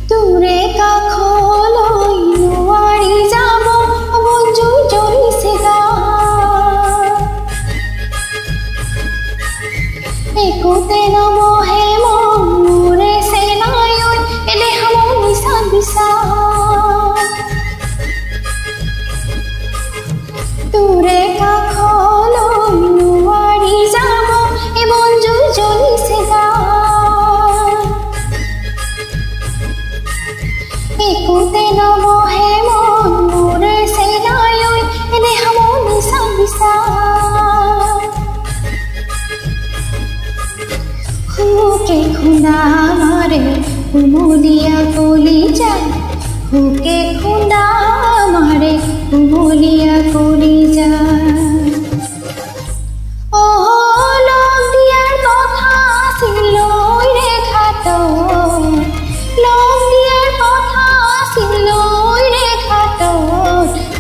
তোৰে কাষলৈ নোৱাৰি যাব মঞ্জু জ্বলিছে গা একোতে নমহে মোৰে চেনাই এনে হামো নিচান বিচাৰ তোৰে কাষলৈ নোৱাৰি যাব মঞ্জু জ্বলিছে গা একোতে নমহে মোৰে চেনাই এনে হামো নিচান বিচাৰ হুকে খুন্দা মারে কুমলিয়া কলিজা হুকে খুন্দা মারে কুমলিয়া কলিজা ও লগ দিয়ার কথা ছিল রে খাত লগ দিয়ার কথা ছিল রে খাত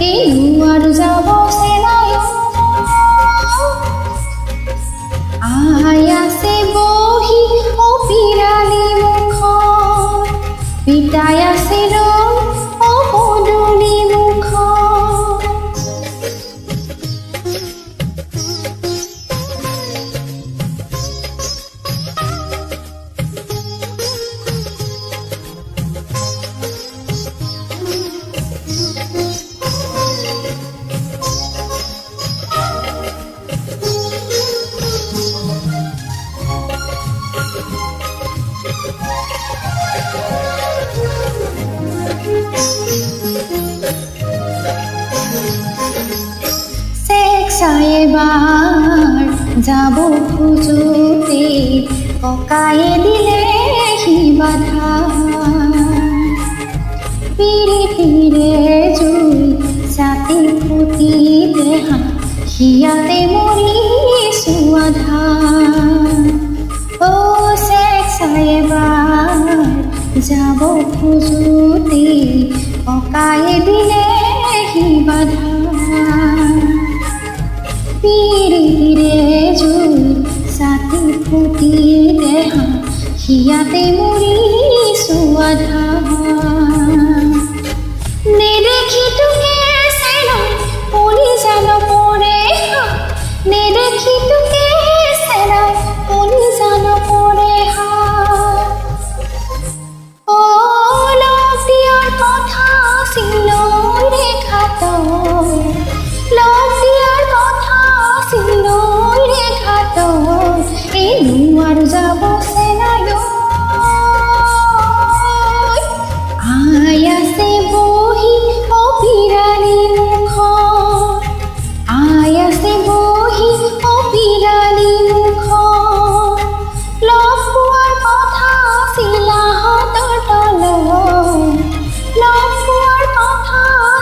এই আর যাব সেনায় আয়াছে বহি ও পিৰালি মুখত পিতাই আছে ৰং ও পদূলি মুখত এবাৰ যাব খোজোতে ককায়ে দিলেহি বাধা পিৰিতিৰে জুই ছাতি ফুটি দেহা হিয়াতে মৰিছো আধা ও এবাৰ যাব খোজোতে ককায়ে দিলেহি বাধা পিৰিতিৰে জুই ছাতি ফুটি দেহা হিয়াতে মৰিছো আধা নেদেখি তোকে চেনাই কলিজা নপৰে নেদেখি তোকে চেনাই কলিজা নপৰে ও লগ দিয়াৰ কথা ছিল ৰে খাত লগ দিয়াৰ কথা ছিল ৰে খাত এই আৰু যাব চেনাই আয়াছে বহি ও পিৰালি মুখত আয়াছে বহি ও পিৰালি মুখত লগ পোৱাৰ কথা চিলাহঁতৰ তলত লগ পোৱাৰ কথা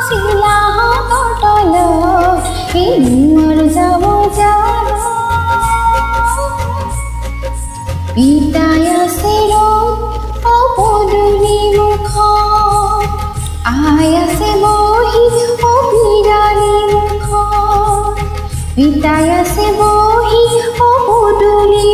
চিলাহঁতৰ তলত এই আৰু যাব পিতাই আছে ৰং ও পদূলি মুখত আই আছে বহি ও পিৰালি মুখত পিতাই আছে বহি ও পদূলি